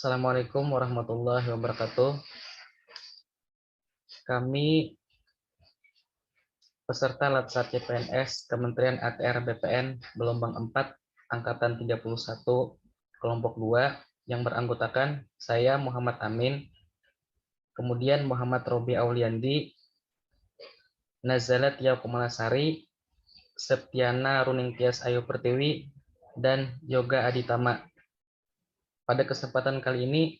Assalamualaikum warahmatullahi wabarakatuh. Kami peserta Latsar CPNS Kementerian ATR BPN gelombang 4 angkatan 31 kelompok 2 yang beranggotakan saya Muhammad Amin, kemudian Muhammad Robi Auliandi, Nazalat Yaukumalasari, Septiana Runingtyas Ayu Pertiwi, dan Yoga Aditama. Pada kesempatan kali ini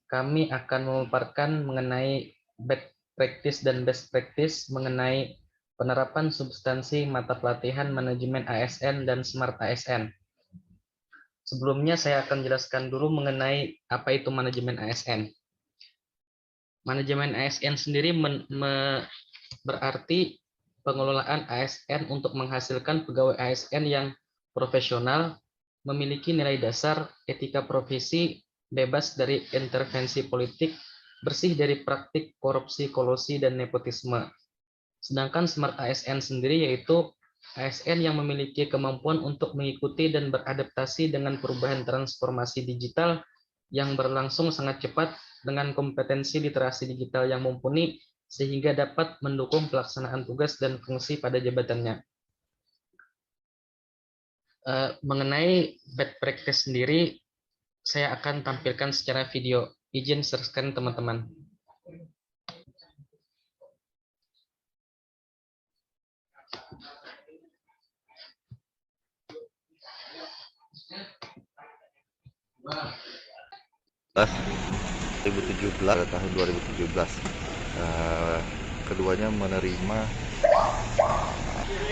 kami akan memaparkan mengenai best practice mengenai penerapan substansi mata pelatihan manajemen ASN dan Smart ASN. Sebelumnya saya akan jelaskan dulu mengenai apa itu manajemen ASN. Manajemen ASN sendiri berarti pengelolaan ASN untuk menghasilkan pegawai ASN yang profesional, memiliki nilai dasar, etika profesi, bebas dari intervensi politik, bersih dari praktik korupsi, kolusi, dan nepotisme. Sedangkan Smart ASN sendiri yaitu ASN yang memiliki kemampuan untuk mengikuti dan beradaptasi dengan perubahan transformasi digital yang berlangsung sangat cepat dengan kompetensi literasi digital yang mumpuni sehingga dapat mendukung pelaksanaan tugas dan fungsi pada jabatannya. Mengenai best practice sendiri, saya akan tampilkan secara video. Izin share teman-teman. Tahun 2017 keduanya menerima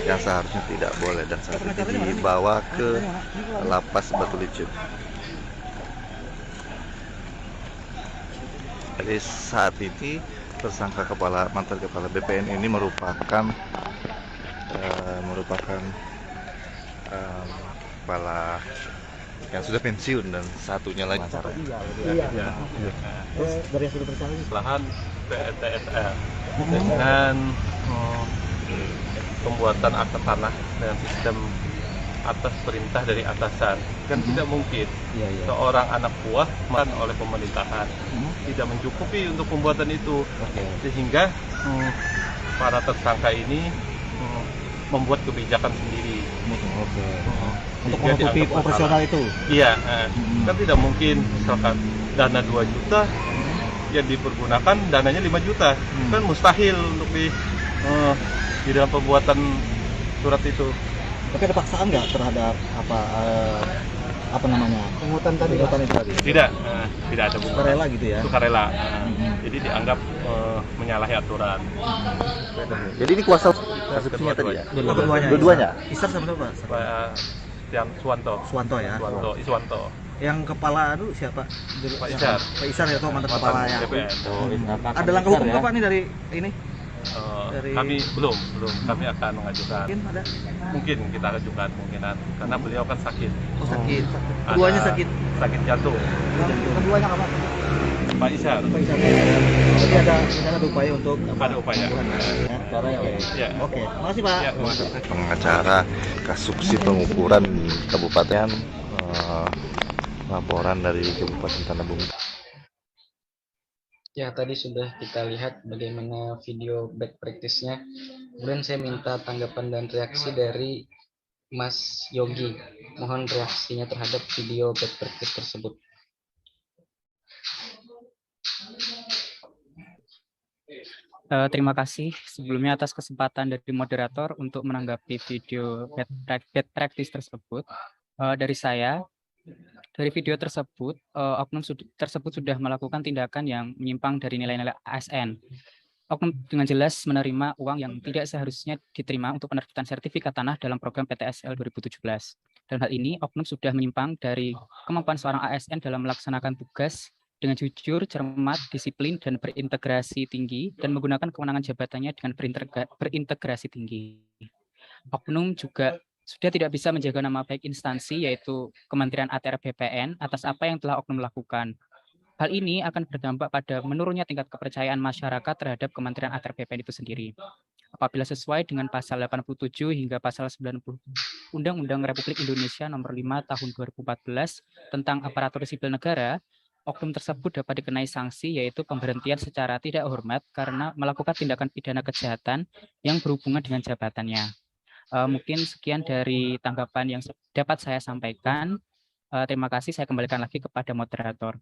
yang seharusnya tidak boleh dan seharusnya dibawa ke lapas Batu Licin. Jadi saat ini tersangka mantan kepala BPN ini merupakan kepala yang sudah pensiun dan satunya lagi acara. Terus dari yang sudah bersalah lahan PTSL dengan pembuatan akta tanah dengan sistem atas perintah dari atasan. Kan tidak mungkin seorang anak buah oleh pemerintahan tidak mencukupi untuk pembuatan itu. Sehingga para tersangka ini membuat kebijakan sendiri. Untuk menutupi operasional itu. Iya, kan tidak mungkin misalkan dana 2 juta yang dipergunakan dananya 5 juta. Kan mustahil untuk di dalam pembuatan surat itu. Tapi ada paksaan nggak terhadap apa namanya pungutan tadi? Tidak ada bunga. Sukarela gitu ya? Sukarela. Jadi dianggap menyalahi aturan. Jadi ini kuasa kasusnya tadi ya? Dua-duanya? Isar sama siapa? Yang Suwanto ya? Iswanto. Yang kepala itu siapa? Pak Isar. Pak Isar ya, mantan kepala yang. BPN. Ada langkah hukum nggak Pak nih dari ini? Kami belum kami akan mengajukan. Mungkin ada? Kita ajukan kemungkinan karena beliau kan sakit. Oh sakit. Keduanya sakit. Sakit jantung. Keduanya apa? Pak Isar. Jadi ada upaya untuk Ada upaya. Ya. Oke. Makasih Pak. Ya, Pengacara Kasubsi Pengukuran Kabupaten, laporan dari Kabupaten Tanah Bumbu. Ya, tadi sudah kita lihat bagaimana video best practice-nya. Kemudian saya minta tanggapan dan reaksi dari Mas Yogi. Mohon reaksinya terhadap video best practice tersebut. Terima kasih sebelumnya atas kesempatan dari moderator untuk menanggapi video best practice tersebut. Dari saya, dari video tersebut, oknum tersebut sudah melakukan tindakan yang menyimpang dari nilai-nilai ASN. Oknum dengan jelas menerima uang yang tidak seharusnya diterima untuk penerbitan sertifikat tanah dalam program PTSL 2017. Dalam hal ini, oknum sudah menyimpang dari kemampuan seorang ASN dalam melaksanakan tugas dengan jujur, cermat, disiplin, dan berintegrasi tinggi, dan menggunakan kewenangan jabatannya dengan berintegrasi tinggi. Oknum juga sudah tidak bisa menjaga nama baik instansi, yaitu Kementerian ATR BPN, atas apa yang telah oknum lakukan. Hal ini akan berdampak pada menurunnya tingkat kepercayaan masyarakat terhadap Kementerian ATR BPN itu sendiri. Apabila sesuai dengan pasal 87 hingga pasal 90 Undang-Undang Republik Indonesia Nomor 5 Tahun 2014 tentang Aparatur Sipil Negara, oknum tersebut dapat dikenai sanksi, yaitu pemberhentian secara tidak hormat karena melakukan tindakan pidana kejahatan yang berhubungan dengan jabatannya. Mungkin sekian dari tanggapan yang dapat saya sampaikan. Terima kasih, saya kembalikan lagi kepada moderator.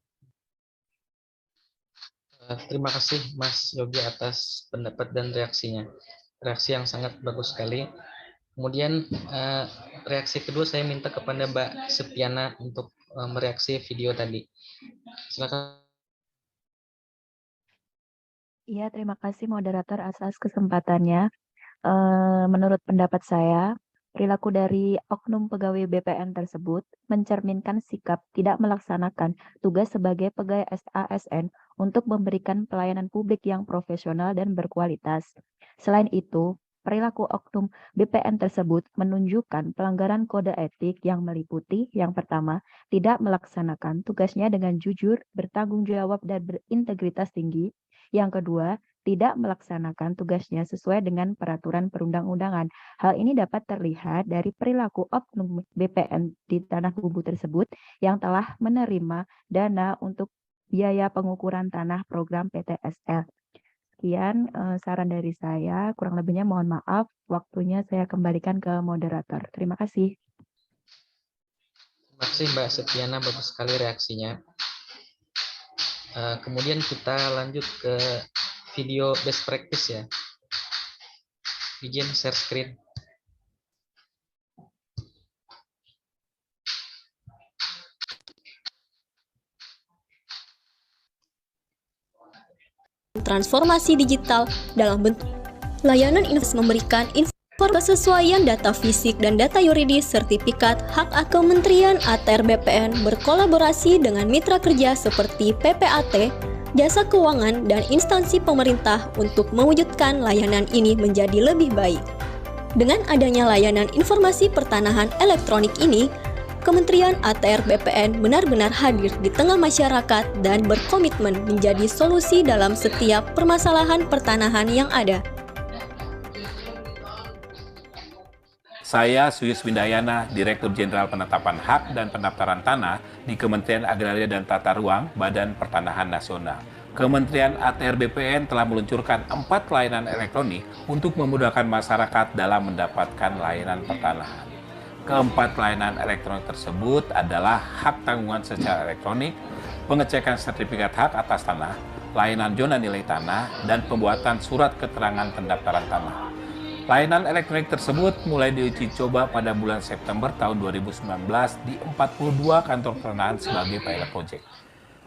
Terima kasih Mas Yogi atas pendapat dan reaksinya. Reaksi yang sangat bagus sekali. Kemudian reaksi kedua saya minta kepada Mbak Septiana untuk mereaksi video tadi. Silakan. Iya, terima kasih moderator atas kesempatannya. Menurut pendapat saya, perilaku dari oknum pegawai BPN tersebut mencerminkan sikap tidak melaksanakan tugas sebagai pegawai ASN untuk memberikan pelayanan publik yang profesional dan berkualitas. Selain itu, perilaku oknum BPN tersebut menunjukkan pelanggaran kode etik yang meliputi, yang pertama, tidak melaksanakan tugasnya dengan jujur, bertanggung jawab, dan berintegritas tinggi. Yang kedua, tidak melaksanakan tugasnya sesuai dengan peraturan perundang-undangan. Hal ini dapat terlihat dari perilaku oknum BPN di Tanah Bumbu tersebut yang telah menerima dana untuk biaya pengukuran tanah program PTSL. Sekian saran dari saya, kurang lebihnya mohon maaf, waktunya saya kembalikan ke moderator. Terima kasih. Terima kasih Mbak Septiana, bagus sekali reaksinya. Kemudian kita lanjut ke video best practice ya. Izin share screen. Transformasi digital dalam bentuk layanan inovasi memberikan informasi kesesuaian data fisik dan data yuridis sertifikat hak Kementerian ATR BPN berkolaborasi dengan mitra kerja seperti PPAT, jasa keuangan, dan instansi pemerintah untuk mewujudkan layanan ini menjadi lebih baik. Dengan adanya layanan informasi pertanahan elektronik ini, Kementerian ATR BPN benar-benar hadir di tengah masyarakat dan berkomitmen menjadi solusi dalam setiap permasalahan pertanahan yang ada. Saya Suyus Windayana, Direktur Jenderal Penetapan Hak dan Pendaftaran Tanah di Kementerian Agraria dan Tata Ruang, Badan Pertanahan Nasional. Kementerian ATR BPN telah meluncurkan 4 layanan elektronik untuk memudahkan masyarakat dalam mendapatkan layanan pertanahan. Keempat layanan elektronik tersebut adalah hak tanggungan secara elektronik, pengecekan sertifikat hak atas tanah, layanan zona nilai tanah, dan pembuatan surat keterangan pendaftaran tanah. Layanan elektronik tersebut mulai diuji coba pada bulan September tahun 2019 di 42 kantor pertanahan sebagai pilot project.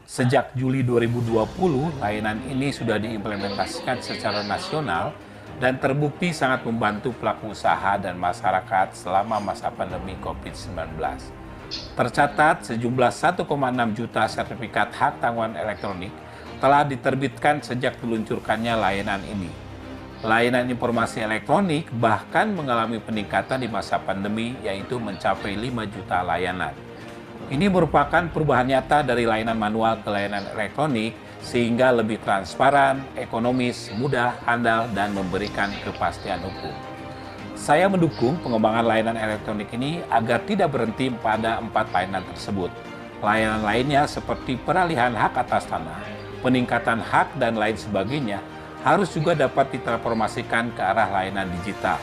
Sejak Juli 2020, layanan ini sudah diimplementasikan secara nasional dan terbukti sangat membantu pelaku usaha dan masyarakat selama masa pandemi COVID-19. Tercatat sejumlah 1,6 juta sertifikat hak tanggungan elektronik telah diterbitkan sejak diluncurkannya layanan ini. Layanan informasi elektronik bahkan mengalami peningkatan di masa pandemi, yaitu mencapai 5 juta layanan. Ini merupakan perubahan nyata dari layanan manual ke layanan elektronik, sehingga lebih transparan, ekonomis, mudah, handal, dan memberikan kepastian hukum. Saya mendukung pengembangan layanan elektronik ini agar tidak berhenti pada 4 layanan tersebut. Layanan lainnya seperti peralihan hak atas tanah, peningkatan hak, dan lain sebagainya harus juga dapat ditransformasikan ke arah layanan digital,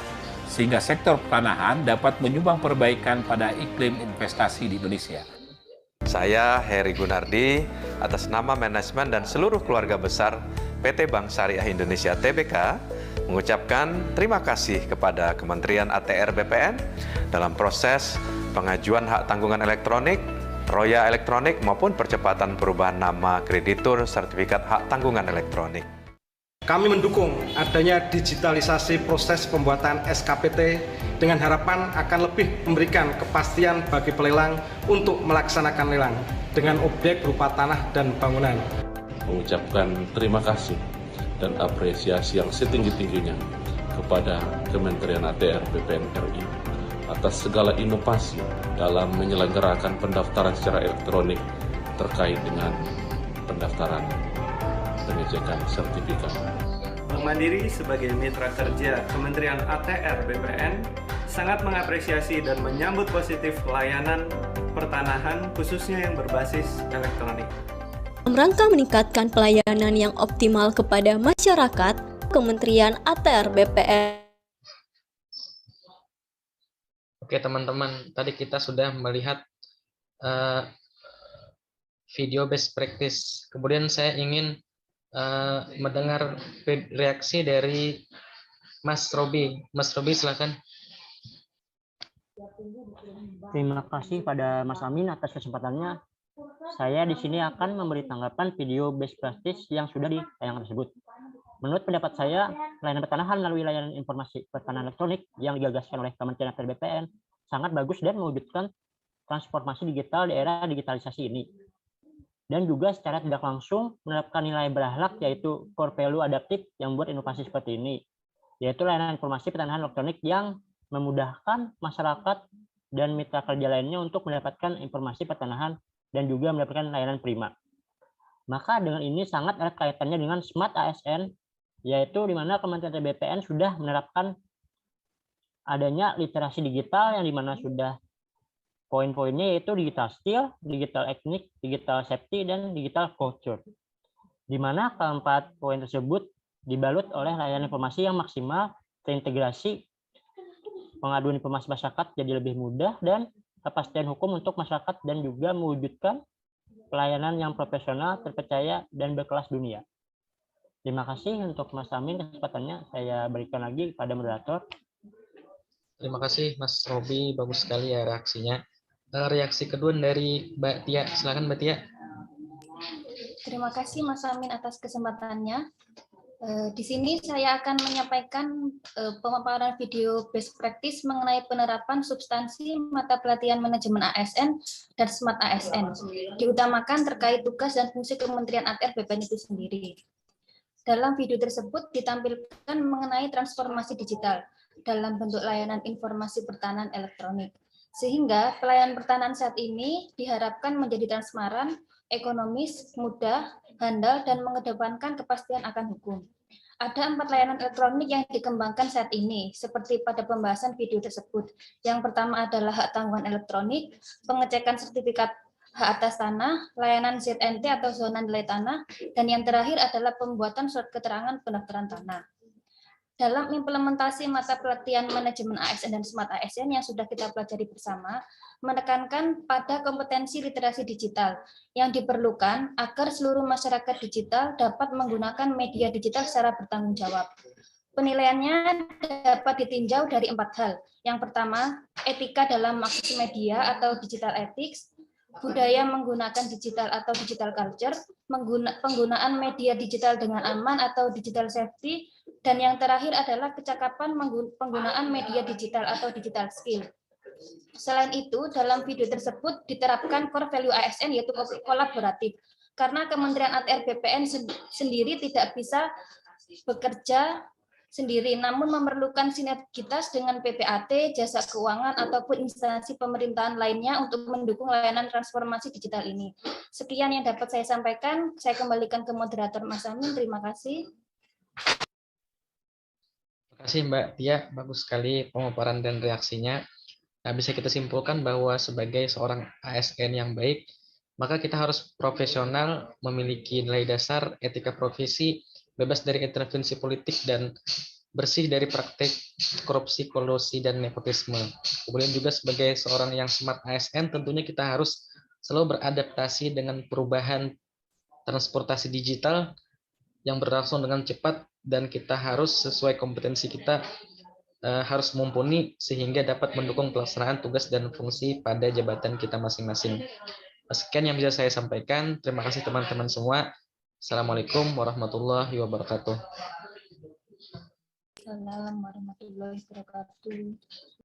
sehingga sektor pertanahan dapat menyumbang perbaikan pada iklim investasi di Indonesia. Saya Heri Gunardi, atas nama manajemen dan seluruh keluarga besar PT Bank Syariah Indonesia Tbk, mengucapkan terima kasih kepada Kementerian ATR BPN dalam proses pengajuan hak tanggungan elektronik, roya elektronik, maupun percepatan perubahan nama kreditur sertifikat hak tanggungan elektronik. Kami mendukung adanya digitalisasi proses pembuatan SKPT dengan harapan akan lebih memberikan kepastian bagi pelelang untuk melaksanakan lelang dengan objek berupa tanah dan bangunan. Mengucapkan terima kasih dan apresiasi yang setinggi-tingginya kepada Kementerian ATR BPN RI atas segala inovasi dalam menyelenggarakan pendaftaran secara elektronik terkait dengan pendaftaran pengecekan sertifikat. Bank Mandiri sebagai mitra kerja Kementerian ATR BPN sangat mengapresiasi dan menyambut positif layanan pertanahan khususnya yang berbasis elektronik. rangka meningkatkan pelayanan yang optimal kepada masyarakat, Kementerian ATR BPN. Oke teman-teman, tadi kita sudah melihat video best practice. Kemudian saya ingin mendengar reaksi dari Mas Robi. Mas Robi, silakan. Terima kasih pada Mas Amin atas kesempatannya. Saya di sini akan memberi tanggapan video best practice yang sudah ditayangkan tersebut. Menurut pendapat saya, layanan pertanahan melalui layanan informasi pertanahan elektronik yang digagaskan oleh Kementerian ATR BPN sangat bagus dan mewujudkan transformasi digital di era digitalisasi ini. Dan juga secara tidak langsung menerapkan nilai berakhlak yaitu core value adaptif yang membuat inovasi seperti ini, yaitu layanan informasi pertanahan elektronik yang memudahkan masyarakat dan mitra kerja lainnya untuk mendapatkan informasi pertanahan dan juga mendapatkan layanan prima. Maka dengan ini sangat erat kaitannya dengan Smart ASN, yaitu di mana Kementerian BPN sudah menerapkan adanya literasi digital yang di mana sudah poin-poinnya yaitu digital skill, digital ethnic, digital safety, dan digital culture. Di mana keempat poin tersebut dibalut oleh layanan informasi yang maksimal, terintegrasi, pengaduan informasi masyarakat jadi lebih mudah, dan kepastian hukum untuk masyarakat, dan juga mewujudkan pelayanan yang profesional, terpercaya, dan berkelas dunia. Terima kasih untuk Mas Amin, kesempatannya saya berikan lagi pada moderator. Terima kasih Mas Robi, bagus sekali ya reaksinya. Reaksi kedua dari Mbak Tia, silakan Mbak Tia. Terima kasih Mas Amin atas kesempatannya. Di sini saya akan menyampaikan pemaparan video best practice mengenai penerapan substansi mata pelatihan manajemen ASN dan Smart ASN. Diutamakan terkait tugas dan fungsi Kementerian ATR BPN itu sendiri. Dalam video tersebut ditampilkan mengenai transformasi digital dalam bentuk layanan informasi pertanahan elektronik. Sehingga pelayanan pertanahan saat ini diharapkan menjadi transparan, ekonomis, mudah, handal, dan mengedepankan kepastian akan hukum. Ada 4 layanan elektronik yang dikembangkan saat ini, seperti pada pembahasan video tersebut. Yang pertama adalah hak tanggungan elektronik, pengecekan sertifikat hak atas tanah, layanan ZNT atau zona nilai tanah, dan yang terakhir adalah pembuatan surat keterangan pendaftaran tanah. Dalam implementasi mata pelatihan manajemen ASN dan Smart ASN yang sudah kita pelajari bersama, menekankan pada kompetensi literasi digital yang diperlukan agar seluruh masyarakat digital dapat menggunakan media digital secara bertanggung jawab. Penilaiannya dapat ditinjau dari 4 hal. Yang pertama, etika dalam mengakses media atau digital ethics, budaya menggunakan digital atau digital culture, penggunaan media digital dengan aman atau digital safety, dan yang terakhir adalah kecakapan penggunaan media digital atau digital skill. Selain itu, dalam video tersebut diterapkan core value ASN yaitu kolaboratif, karena Kementerian ATR BPN sendiri tidak bisa bekerja sendiri, namun memerlukan sinergitas dengan PPAT, jasa keuangan, ataupun instansi pemerintahan lainnya untuk mendukung layanan transformasi digital ini. Sekian yang dapat saya sampaikan, saya kembalikan ke moderator Mas Amin, terima kasih. Terima kasih Mbak Tia, bagus sekali pemaparan dan reaksinya. Nah, bisa kita simpulkan bahwa sebagai seorang ASN yang baik, maka kita harus profesional, memiliki nilai dasar, etika profesi, bebas dari intervensi politik, dan bersih dari praktik korupsi, kolusi, dan nepotisme. Kemudian juga sebagai seorang yang smart ASN, tentunya kita harus selalu beradaptasi dengan perubahan transportasi digital yang berlangsung dengan cepat, dan kita harus sesuai kompetensi kita, harus mumpuni sehingga dapat mendukung pelaksanaan tugas dan fungsi pada jabatan kita masing-masing. Sekian yang bisa saya sampaikan. Terima kasih teman-teman semua. Assalamualaikum warahmatullahi wabarakatuh. Assalamualaikum warahmatullahi wabarakatuh.